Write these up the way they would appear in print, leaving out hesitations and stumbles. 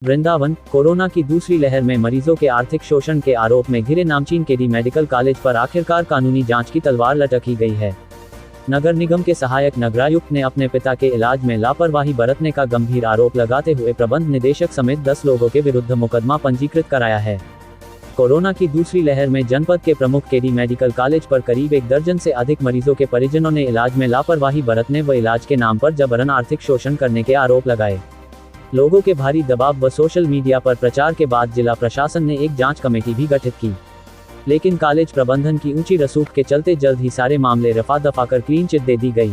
Vrindavan. Corona की दूसरी लहर में मरीजों के आर्थिक शोषण के आरोप में घिरे नामचीन केडी मेडिकल कॉलेज पर आखिरकार कानूनी जांच की तलवार लटकी गई है। नगर निगम के सहायक नगरायुक्त ने अपने पिता के इलाज में लापरवाही बरतने का गंभीर आरोप लगाते हुए प्रबंध निदेशक समेत 10 लोगों के विरुद्ध मुकदमा पंजीकृत कराया है। कोरोना की दूसरी लहर में जनपद के प्रमुख केडी मेडिकल कॉलेज पर करीब 1 दर्जन से अधिक मरीजों के परिजनों ने इलाज में लापरवाही बरतने व इलाज के नाम पर जबरन आर्थिक शोषण करने के आरोप लगाए। लोगों के भारी दबाव व सोशल मीडिया पर प्रचार के बाद जिला प्रशासन ने एक जांच कमेटी भी गठित की, लेकिन कॉलेज प्रबंधन की ऊंची रसूख के चलते जल्द ही सारे मामले रफा दफा कर क्लीन चिट दे दी गई।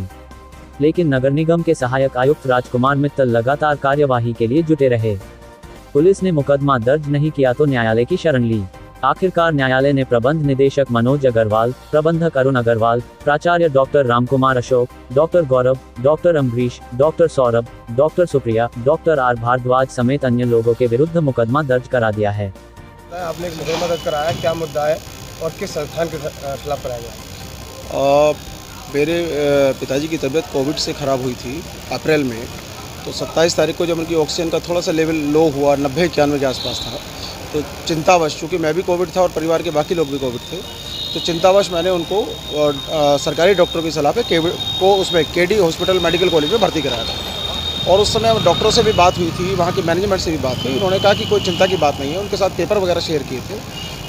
लेकिन नगर निगम के सहायक आयुक्त राजकुमार मित्तल लगातार कार्यवाही के लिए जुटे रहे। पुलिस ने मुकदमा दर्ज नहीं किया तो न्यायालय की शरण ली। आखिरकार न्यायालय ने प्रबंध निदेशक मनोज अग्रवाल, प्रबंधक अरुण अग्रवाल, प्राचार्य doctor Ramkumar Ashok, doctor Gaurav, doctor Ambrish, doctor Saurabh, doctor Supriya, doctor R Bhardwaj समेत अन्य लोगों के विरुद्ध मुकदमा दर्ज करा दिया है। आपने एक मुकदमा दर्ज कराया, क्या मुद्दा है और किस संस्थान के खिलाफ कराया गया? मेरे पिताजी की तबीयत कोविड से ख़राब हुई थी अप्रैल में, तो 27 तारीख को जब उनकी ऑक्सीजन का थोड़ा सा लेवल लो हुआ, 90-91 के आसपास था, तो चिंतावश, चूँकि मैं भी कोविड था और परिवार के बाकी लोग भी कोविड थे, तो चिंतावश मैंने उनको सरकारी डॉक्टरों की सलाह पे उसमें केडी हॉस्पिटल मेडिकल कॉलेज में भर्ती कराया था। और उस समय डॉक्टरों से भी बात हुई थी, वहाँ के मैनेजमेंट से भी बात हुई। उन्होंने कहा कि कोई चिंता की बात नहीं है। उनके साथ पेपर वगैरह शेयर किए थे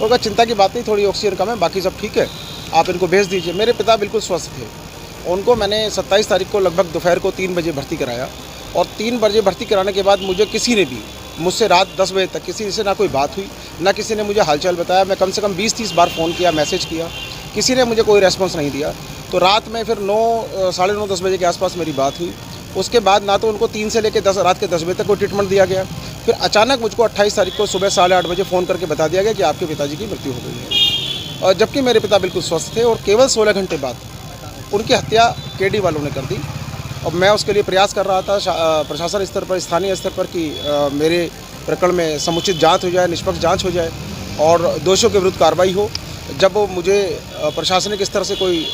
और कहा चिंता की बात नहीं, थोड़ी ऑक्सीजन कम है, बाकी सब ठीक है, आप इनको भेज दीजिए। मेरे पिता बिल्कुल स्वस्थ थे। उनको मैंने 27 तारीख को लगभग दोपहर को 3 बजे भर्ती कराया और 3 बजे भर्ती कराने के बाद मुझे किसी ने भी, मुझसे रात 10 बजे तक किसी से ना कोई बात हुई, ना किसी ने मुझे हालचाल बताया। मैं कम से कम 20-30 बार फ़ोन किया, मैसेज किया, किसी ने मुझे कोई रेस्पॉन्स नहीं दिया। तो रात में फिर 9, साढ़े 9-10 बजे के आसपास मेरी बात हुई। उसके बाद ना तो उनको 3 से लेकर रात के 10 बजे तक कोई ट्रीटमेंट दिया गया। फिर अचानक मुझको 28 तारीख को सुबह 8:30 बजे फ़ोन करके बता दिया गया कि आपके पिताजी की मृत्यु हो गई है, और जबकि मेरे पिता बिल्कुल स्वस्थ थे। और केवल 16 घंटे बाद उनकी हत्या केडी वालों ने कर दी। और मैं उसके लिए प्रयास कर रहा था प्रशासन स्तर पर, स्थानीय स्तर पर, कि मेरे प्रकरण में समुचित जांच हो जाए, निष्पक्ष जांच हो जाए और दोषियों के विरुद्ध कार्रवाई हो। जब मुझे प्रशासनिक स्तर से कोई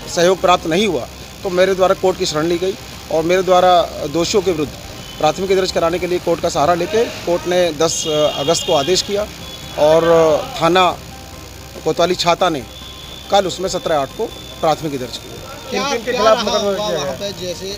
सहयोग प्राप्त नहीं हुआ तो मेरे द्वारा कोर्ट की शरण ली गई और मेरे द्वारा दोषियों के विरुद्ध प्राथमिकी दर्ज कराने के लिए कोर्ट का सहारा लेके कोर्ट ने 10 अगस्त को आदेश किया और थाना कोतवाली छाता ने कल उसमें 17/8 को प्राथमिकी दर्ज की। किन के खिलाफ मुकदमा दर्ज किया गया? जैसे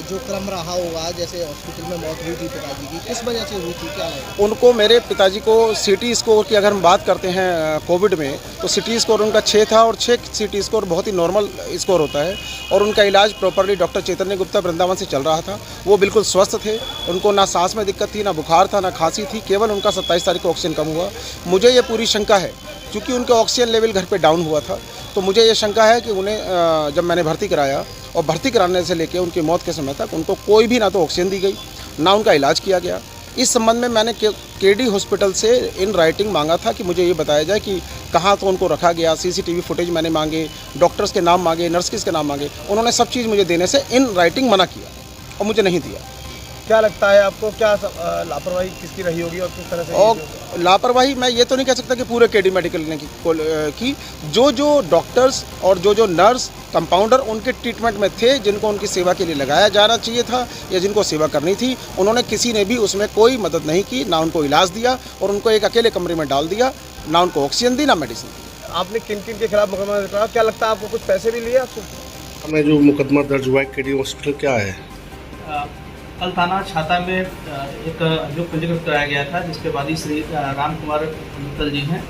जो क्रम रहा होगा, जैसे हॉस्पिटल में मौत हुई थी पिताजी की, किस वजह से हुई थी, क्या है? उनको, मेरे पिताजी को सिटी स्कोर की अगर हम बात करते हैं कोविड में, तो सिटी स्कोर उनका 6 था और 6 सिटी स्कोर बहुत ही नॉर्मल स्कोर होता है। और उनका इलाज प्रॉपरली डॉक्टर चैतन्य गुप्ता वृंदावन से चल रहा था। वो बिल्कुल स्वस्थ थे, उनको ना सांस में दिक्कत थी, ना बुखार था, ना खांसी थी। केवल उनका 27 तारीख को ऑक्सीजन कम हुआ। मुझे ये पूरी शंका है, क्योंकि उनका ऑक्सीजन लेवल घर पे डाउन हुआ था, तो मुझे ये शंका है कि उन्हें जब मैंने भर्ती कराया और भर्ती कराने से लेकर उनकी मौत के समय तक उनको कोई भी ना तो ऑक्सीजन दी गई, ना उनका इलाज किया गया। इस संबंध में मैंने केडी हॉस्पिटल से इन राइटिंग मांगा था कि मुझे ये बताया जाए कि कहाँ तो उनको रखा गया। सीसीटीवी फुटेज मैंने मांगे, डॉक्टर्स के नाम मांगे, नर्सेस के नाम मांगे। उन्होंने सब चीज़ मुझे देने से इन राइटिंग मना किया और मुझे नहीं दिया। क्या लगता है आपको, क्या लापरवाही किसकी रही होगी और किस तरह से? और लापरवाही मैं ये तो नहीं कह सकता कि पूरे केडी मेडिकल ने की। जो डॉक्टर्स और जो नर्स, कंपाउंडर उनके ट्रीटमेंट में थे, जिनको उनकी सेवा के लिए लगाया जाना चाहिए था या जिनको सेवा करनी थी, उन्होंने किसी ने भी उसमें कोई मदद नहीं की। ना उनको इलाज दिया और उनको एक अकेले कमरे में डाल दिया, ना उनको ऑक्सीजन दी, ना मेडिसिन दी। आपने किन के खिलाफ मुकदमा दर्ज कराया? क्या लगता है आपको, कुछ पैसे भी लिए आपसे? हमें जो मुकदमा दर्ज हुआ है केडी हॉस्पिटल, क्या है? कल थाना छाता में एक अभियोग पंजीकृत कराया गया था, जिसके वादी श्री रामकुमार मित्तल जी हैं।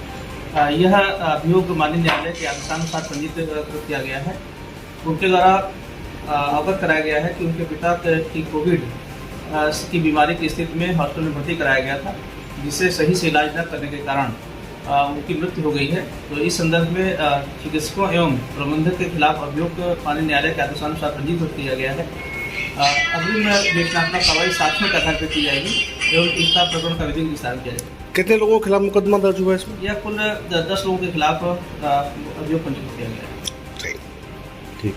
यह अभियोग माननीय न्यायालय के आदेशानुसार पंजीकृत किया गया है। उनके द्वारा अवगत कराया गया है कि उनके पिता की कोविड की बीमारी की स्थिति में हॉस्पिटल में भर्ती कराया गया था, जिससे सही से इलाज न करने के कारण उनकी मृत्यु हो गई है। तो इस संदर्भ में चिकित्सकों एवं प्रबंधक के खिलाफ अभियोग माननीय न्यायालय के आदेशानुसार पंजीकृत किया गया है। अग्रिम विवेचनात्मक कार्रवाई साक्ष्यों के आधार पर की जाएगी एवं इसका प्रकरण का विधिक विस्तार किया जाएगा। कितने लोगों के खिलाफ मुकदमा दर्ज हुआ है इसमें? यह कुल 10 लोगों के खिलाफ अभियोग पंजीकृत किया गया है।